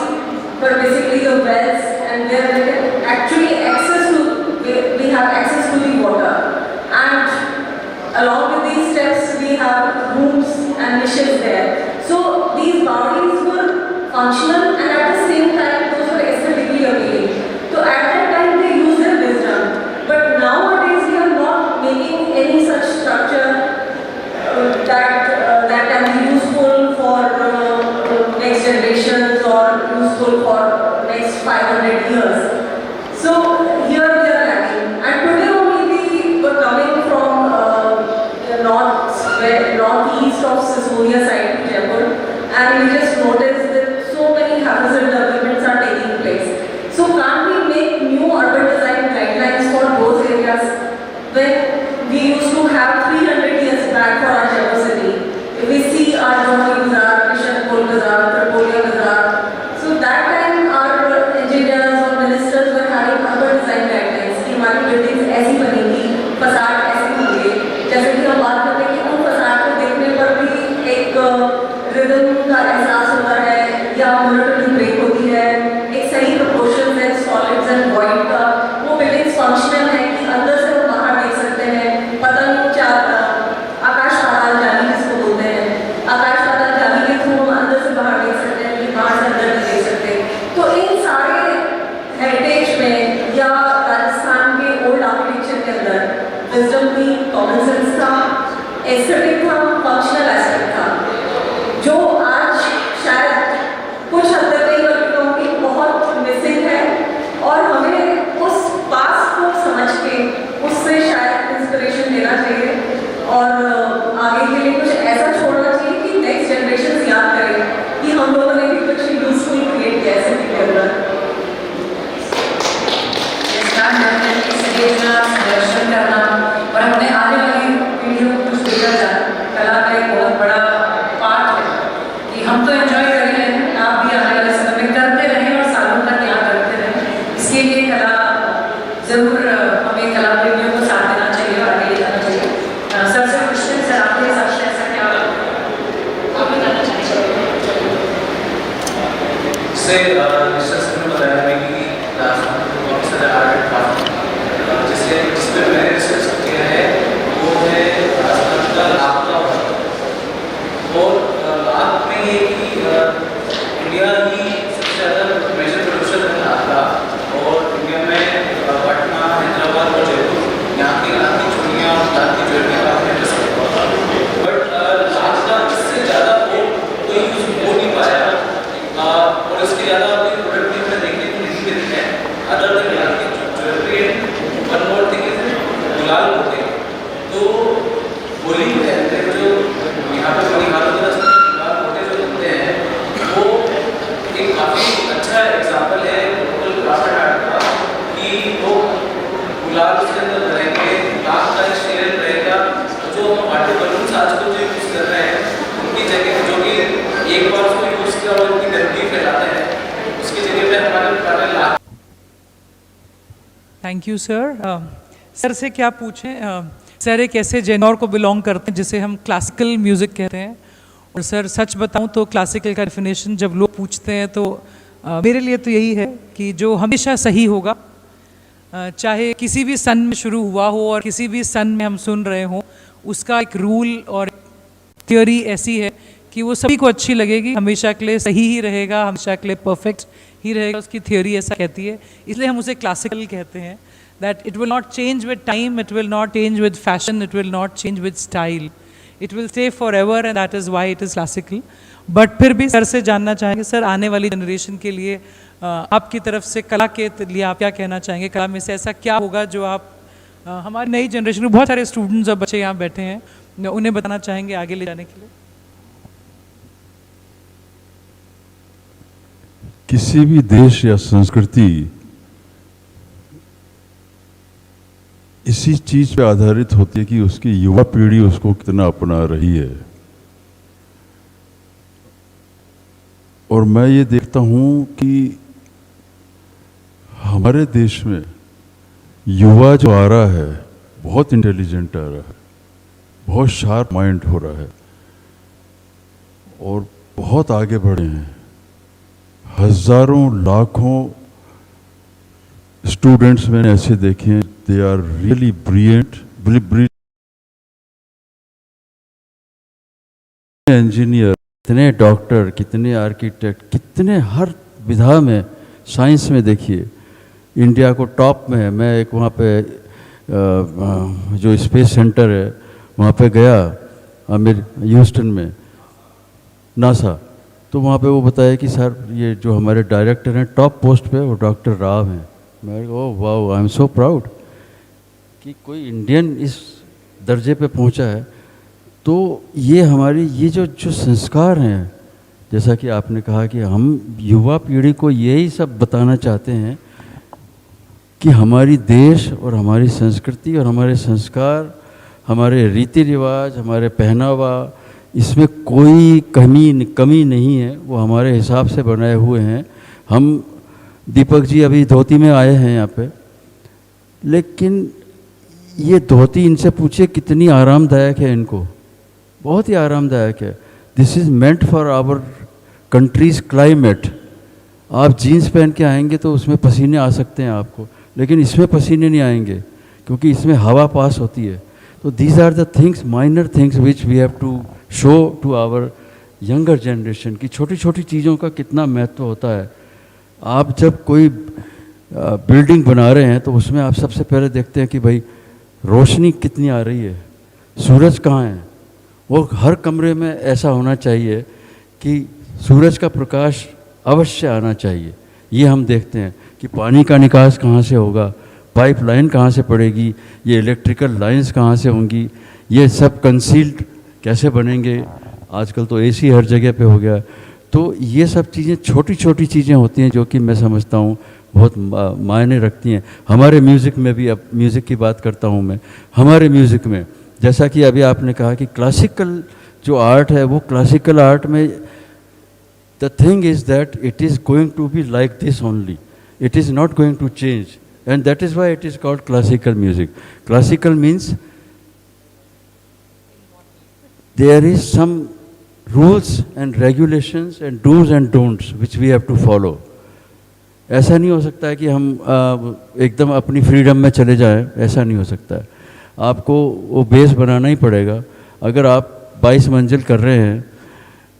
were basically the wells, and where we can actually we have access to the water. And along with these steps, we have rooms and niches there. So these pawdis were functional, and at the same time, those were aesthetically appealing. So at that time, they used their wisdom. But nowadays, we are not making any such structure that can be useful for next generations or useful for next 500 years. So here we are lacking. And today only we were coming from the northeast of Sisodia side to Jaipur, and we just noticed that so many haphazard developments are taking place. So can't we make new urban design guidelines for those areas when we used to have 300 years back for our Jaipur city? If we see our Johari Bazaar, Kishanpur Bazaar, Karpolia Bazaar, so that time our engineers or ministers were having urban design guidelines कि हमारी buildings ऐसी बनेगी, facade ऐसे होंगे। जैसे कि हम बात करते हैं कि उन फसाड को देखने पर भी एक रिदम का एहसास होता है या मोनोटोनी ब्रेक होती है, एक सही प्रोपोर्शंस है सॉलिड्स एंड वॉइड का, वो बिल्डिंग्स फंक्शनल है कि अंदर से हम बाहर देख सकते हैं। पतंग आकाश पाताल जाली जिसको बोलते हैं, आकाश पाताल जाली के थ्रू हम अंदर से बाहर देख सकते हैं, लेकिन बाहर से अंदर नहीं देख सकते। तो इन सारे हेरिटेज में या राजस्थान के ओल्ड आर्किटेक्चर के अंदर विजडम थी, कॉमन सेंस था, एस्थेटिक था, फंक्शनल एस्पेक्ट था, जो आज शायद कुछ हद तक कई लड़कियों की बहुत मिसिंग है, और हमें उस पास्ट को समझ के उससे शायद इंस्पिरेशन लेना चाहिए और आगे के लिए कुछ ऐसा छोड़ना चाहिए कि नेक्स्ट जनरेशन याद करें कि हम लोगों ने भी कुछ यूजफुल क्रिएट किया ऐसे भी करना। दर्शन करना और अपने आने वाली पीढ़ियों को कुछ देखा जाए, कला का एक बहुत बड़ा पार्ट है कि हम तो एंजॉय कर रहे हैं, आप भी आने वाले समय में करते रहें और सालों तक यहाँ करते रहें। इसके लिए कला जरूर हमें कला प्रेमियों को साथ देना चाहिए और आगे ले जाना चाहिए। सबसे क्वेश्चन सर आपके हिसाब से ऐसा क्या आप बताना चाहिए? से रिसर्च में बताया है कि राजस्थान में बहुत सारे आर्ट एंड क्राफ्ट जिस पे मैंने रिसर्च किया है वो है राजस्थान का लाख का वर्क। और लाख में ये कि इंडिया ही सबसे ज़्यादा मेजर प्रोड्यूसर है लाख का, और इंडिया में पटना, हैदराबाद और जयपुर यहाँ की लाख की चूड़ियाँ और लाख की ज्वेलरी काफ़ी इंटरेस्ट होता है। बट लाख का इससे ज़्यादा कोई यूज हो नहीं पाया, और इसके ज़्यादा थैंक यू सर। सर से क्या पूछें, सर एक ऐसे जेनर को बिलोंग करते हैं जिसे हम क्लासिकल म्यूज़िक कहते हैं। और सर सच बताऊं तो क्लासिकल का डेफिनेशन जब लोग पूछते हैं तो मेरे लिए तो यही है कि जो हमेशा सही होगा, चाहे किसी भी सन में शुरू हुआ हो और किसी भी सन में हम सुन रहे हों, उसका एक रूल और थियोरी ऐसी है कि वो सभी को अच्छी लगेगी, हमेशा के लिए सही ही रहेगा, हमेशा के लिए परफेक्ट ही रहेगा। उसकी थियोरी ऐसा कहती है, इसलिए हम उसे क्लासिकल कहते हैं। That it will not change with time, it will not change with fashion, it will not change with style, it will stay for ever and that is why it is classical. But फिर भी sir से जानना चाहेंगे, sir आने वाली generation के लिए आपकी तरफ से कला के लिए आप क्या कहना चाहेंगे? कला में से ऐसा क्या होगा जो आप हमारी नई जनरेशन में बहुत सारे स्टूडेंट्स और बच्चे यहाँ बैठे हैं, उन्हें बताना चाहेंगे आगे ले जाने के लिए? किसी भी देश या संस्कृति इसी चीज पे आधारित होती है कि उसकी युवा पीढ़ी उसको कितना अपना रही है। और मैं ये देखता हूं कि हमारे देश में युवा जो आ रहा है बहुत इंटेलिजेंट आ रहा है, बहुत शार्प माइंड हो रहा है और बहुत आगे बढ़े हैं। हजारों लाखों स्टूडेंट्स मैंने ऐसे देखे हैं, they are really brilliant, engineer, कितने डॉक्टर, कितने आर्किटेक्ट, कितने हर विधा में, साइंस में देखिए इंडिया को टॉप में है। मैं एक वहाँ पे जो स्पेस सेंटर है वहाँ पे गया ह्यूस्टन में, नासा, तो वहाँ पे वो बताया कि सर ये जो हमारे डायरेक्टर हैं टॉप पोस्ट पे वो डॉक्टर राव हैं। मैं oh wow, I am so proud कि कोई इंडियन इस दर्जे पे पहुँचा है। तो ये हमारी ये जो संस्कार हैं, जैसा कि आपने कहा कि हम युवा पीढ़ी को यही सब बताना चाहते हैं कि हमारी देश और हमारी संस्कृति और हमारे संस्कार, हमारे रीति रिवाज, हमारे पहनावा, इसमें कोई कमी नहीं है, वो हमारे हिसाब से बनाए हुए हैं। हम दीपक जी अभी धोती में आए हैं यहाँ पे, लेकिन ये धोती इनसे पूछिए कितनी आरामदायक है, इनको बहुत ही आरामदायक है। This is meant for our country's climate. आप जीन्स पहन के आएंगे तो उसमें पसीने आ सकते हैं आपको, लेकिन इसमें पसीने नहीं आएंगे क्योंकि इसमें हवा पास होती है। तो these are the things, minor things which we have to show to our younger generation कि छोटी छोटी चीज़ों का कितना महत्व होता है। आप जब कोई बिल्डिंग बना रहे हैं तो उसमें आप सबसे पहले देखते हैं कि भाई रोशनी कितनी आ रही है, सूरज कहाँ है। वो हर कमरे में ऐसा होना चाहिए कि सूरज का प्रकाश अवश्य आना चाहिए। ये हम देखते हैं कि पानी का निकास कहाँ से होगा, पाइपलाइन कहाँ से पड़ेगी, ये इलेक्ट्रिकल लाइंस कहाँ से होंगी, ये सब कंसील्ड कैसे बनेंगे। आजकल तो एसी हर जगह पे हो गया। तो ये सब चीज़ें छोटी छोटी चीज़ें होती हैं जो कि मैं समझता हूँ बहुत मायने रखती हैं। हमारे म्यूज़िक में भी, अब म्यूज़िक की बात करता हूँ मैं, हमारे म्यूज़िक में जैसा कि अभी आपने कहा कि क्लासिकल जो आर्ट है, वो क्लासिकल आर्ट में the thing is that it is going to be like this only, it is not going to change, and that is why it is called classical music. Classical means there is some rules and regulations and do's and don'ts which we have to follow. ऐसा नहीं हो सकता है कि हम एकदम अपनी freedom में चले जाएं, ऐसा नहीं हो सकता है। आपको वो बेस बनाना ही पड़ेगा। अगर आप 22 मंजिल कर रहे हैं,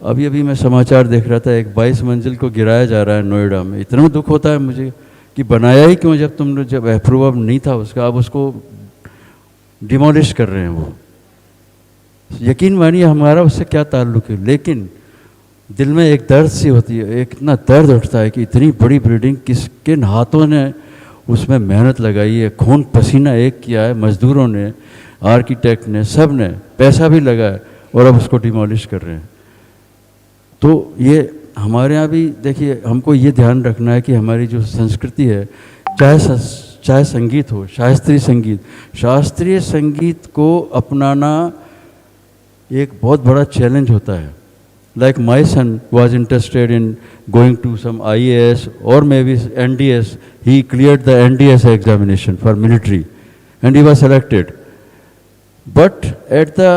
अभी मैं समाचार देख रहा था, एक 22 मंजिल को गिराया जा रहा है नोएडा में। इतना दुख होता है मुझे कि बनाया ही क्यों जब अप्रूवल नहीं था उसका, आप उसको डिमोलिश कर रहे हैं। वो यकीन मानिए हमारा उससे क्या ताल्लुक़ है, लेकिन दिल में एक दर्द सी होती है, एक इतना दर्द उठता है कि इतनी बड़ी बिल्डिंग किन हाथों ने उसमें मेहनत लगाई है, खून पसीना एक किया है, मज़दूरों ने, आर्किटेक्ट ने, सब ने पैसा भी लगाया और अब उसको डिमोलिश कर रहे हैं। तो ये हमारे यहाँ भी देखिए, हमको ये ध्यान रखना है कि हमारी जो संस्कृति है, चाहे संगीत हो, शास्त्रीय संगीत को अपनाना एक बहुत बड़ा चैलेंज होता है। like my son was interested in going to some IAS or maybe NDS. He cleared the NDS examination for military and he was selected. But at the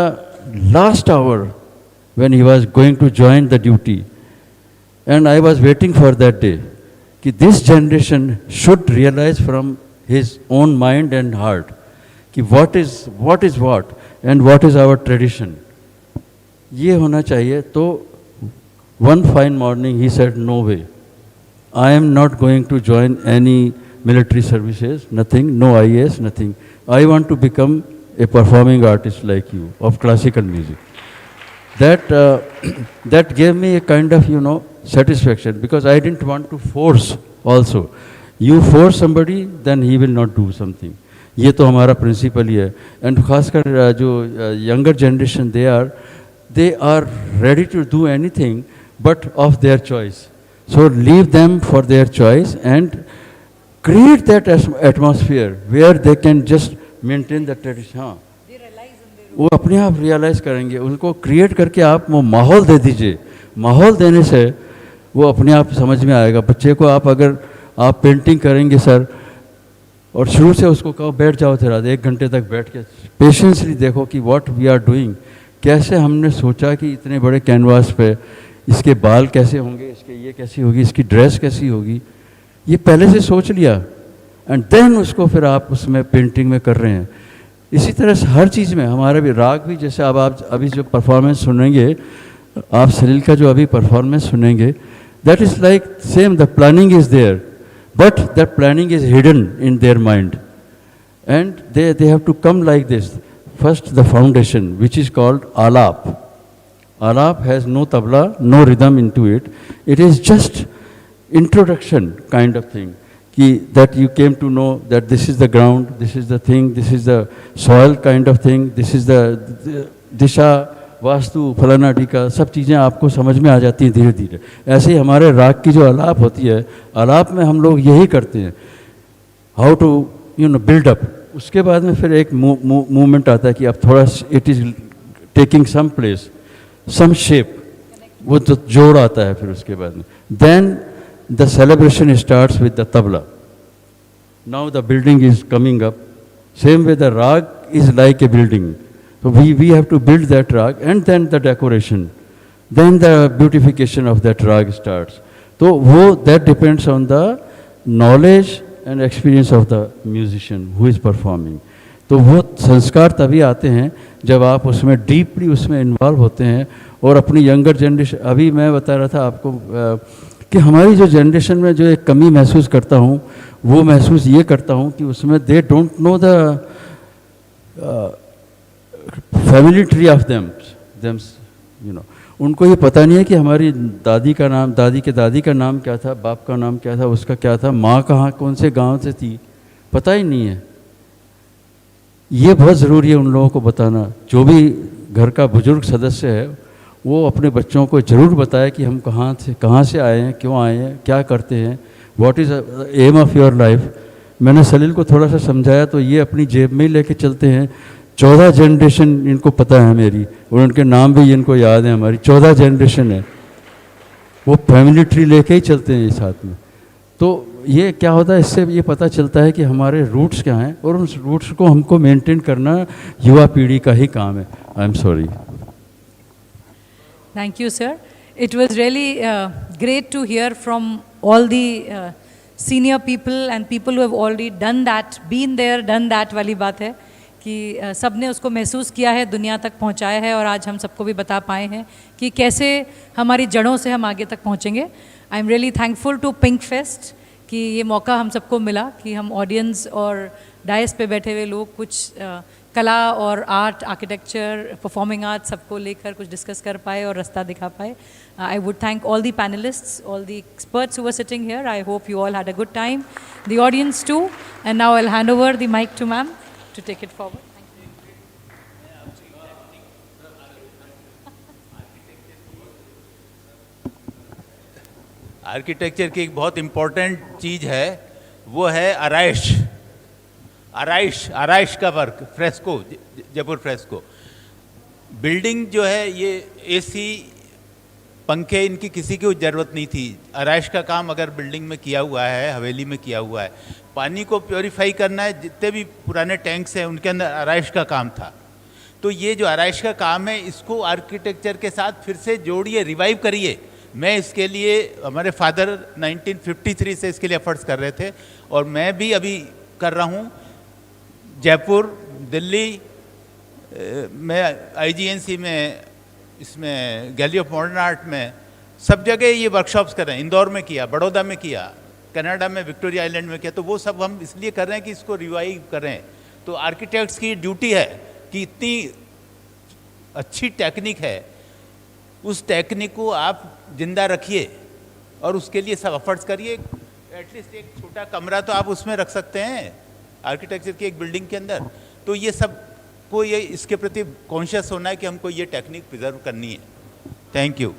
last hour, when he was going to join the duty, and I was waiting for that day, कि this generation should realize from his own mind and heart कि what is what and what is our tradition. ये होना चाहिए. तो one fine morning he said, no way, I am not going to join any military services, nothing, no IAS, nothing. I want to become a performing artist like you of classical music. That gave me a kind of, satisfaction, because I didn't want to force also. You force somebody, then he will not do something. ये तो हमारा principal ही है. And खासकर जो younger generation they are ready to do anything but of their choice. So leave them for their choice and create that atmosphere where they can just maintain the tradition. हाँ, वो अपने आप realise करेंगे. उनको create करके आप वो माहौल दे दीजिए. माहौल देने से वो अपने आप समझ में आएगा. बच्चे को अगर आप पेंटिंग करेंगे सर, और शुरू से उसको कहो बैठ जाओ तेरा 1 घंटे तक बैठ के पेशेंसली देखो कि व्हाट वी आर डूइंग, कैसे हमने सोचा कि इतने बड़े कैनवास पे इसके बाल कैसे होंगे, इसके ये कैसी होगी, इसकी ड्रेस कैसी होगी, ये पहले से सोच लिया एंड देन उसको फिर आप उसमें पेंटिंग में कर रहे हैं. इसी तरह से हर चीज़ में हमारा भी राग भी, जैसे अब आप अभी जो परफॉर्मेंस सुनेंगे, आप सलील का जो अभी परफॉर्मेंस सुनेंगे, that is like same, the planning is there but that planning is hidden in their mind, and they have to come like this. First the foundation, which is called alap. Alap has no tabla, no rhythm into it. It is just introduction kind of thing, that you came to know that this is the ground, this is the thing, this is the soil kind of thing, this is the disha, vastu, फलाना टीका, सब चीज़ें आपको समझ में आ जाती हैं धीरे धीरे. ऐसे ही हमारे राग की जो आलाप होती है, आलाप में हम लोग यही करते हैं, हाउ टू बिल्ड अप. उसके बाद में फिर एक मूवमेंट आता है कि अब थोड़ा it is taking some place, some shape, वो तो जोड़ आता है. फिर उसके बाद में then the celebration starts with the tabla. Now the building is coming up. Same way the raga is like a building. So we have to build that rag, and then the decoration, then the beautification of that rag starts. So that depends on the knowledge and experience of the musician who is performing. तो वो संस्कार तभी आते हैं जब आप उसमें deeply उसमें इन्वॉल्व होते हैं. और अपनी यंगर जनरेशन, अभी मैं बता रहा था आपको कि हमारी जो जनरेशन में जो एक कमी महसूस करता हूँ, वो महसूस ये करता हूँ कि उसमें they don't know the family tree of them. उनको ये पता नहीं है कि हमारी दादी का नाम, दादी के दादी का नाम क्या था, बाप का नाम क्या था, उसका क्या था, माँ कहाँ कौन से गांव से थी, पता ही नहीं है. ये बहुत ज़रूरी है उन लोगों को बताना. जो भी घर का बुजुर्ग सदस्य है वो अपने बच्चों को ज़रूर बताए कि हम कहाँ से आए हैं, क्यों आए हैं, क्या करते हैं, what is aim of your life. मैंने सलील को थोड़ा सा समझाया तो ये अपनी जेब में ही लेके चलते हैं. 14 जनरेशन इनको पता है मेरी, और उनके नाम भी इनको याद है. हमारी 14 जनरेशन है. वो फैमिली ट्री लेके ही चलते हैं ये साथ में. तो ये क्या होता है, इससे ये पता चलता है कि हमारे रूट्स क्या हैं, और उन रूट्स को हमको मेंटेन करना युवा पीढ़ी का ही काम है. I am sorry. Thank you, sir. It was really great to hear from all the senior people and people who have already done that, been there, done that वाली बात है कि सब ने उसको महसूस किया है, दुनिया तक पहुंचाया है, और आज हम सबको भी बता पाए हैं कि कैसे हमारी जड़ों से हम आगे तक पहुंचेंगे. I am really thankful to Pink Fest कि ये मौका हम सबको मिला कि हम ऑडियंस और डायस पे बैठे हुए लोग कुछ कला और आर्ट, आर्किटेक्चर, परफॉर्मिंग आर्ट सबको लेकर कुछ डिस्कस कर पाए और रास्ता दिखा पाए. I would thank all the panellists, all the experts who were sitting here. I hope you all had a good time, the audience too. And now I will hand over the mic to ma'am to take it forward. Architecture की एक बहुत important चीज़ है, वो है आराइश. आराइश का work, fresco, Jaipur fresco. Building जो है ये एसी पंखे इनकी किसी की ज़रूरत नहीं थी। आराइश का काम अगर बिल्डिंग में किया हुआ है, हवेली में किया हुआ है, पानी को प्योरीफाई करना है, जितने भी पुराने टैंक्स हैं उनके अंदर आराइश का काम था। तो ये जो आराइश का काम है इसको आर्किटेक्चर के साथ फिर से जोड़िए, रिवाइव करिए। मैं इसके लिए, हमारे फादर 1953 से इसके लिए एफर्ट्स कर रहे थे और मैं भी अभी कर रहा हूँ। जयपुर, दिल्ली में, IGNC में, इसमें गैलरी ऑफ मॉडर्न आर्ट में, सब जगह ये वर्कशॉप्स कर रहे हैं। इंदौर में किया, बड़ौदा में किया, कनाडा में विक्टोरिया आइलैंड में किया। तो वो सब हम इसलिए कर रहे हैं कि इसको रिवाइव करें। तो आर्किटेक्ट्स की ड्यूटी है कि इतनी अच्छी टेक्निक है, उस टेक्निक को आप जिंदा रखिए और उसके लिए सब एफर्ट्स करिए। एटलीस्ट एक छोटा कमरा तो आप उसमें रख सकते हैं आर्किटेक्चर की एक बिल्डिंग के अंदर। तो ये सब को ये इसके प्रति कॉन्शियस होना है कि हमको ये टेक्निक प्रिजर्व करनी है। Thank you.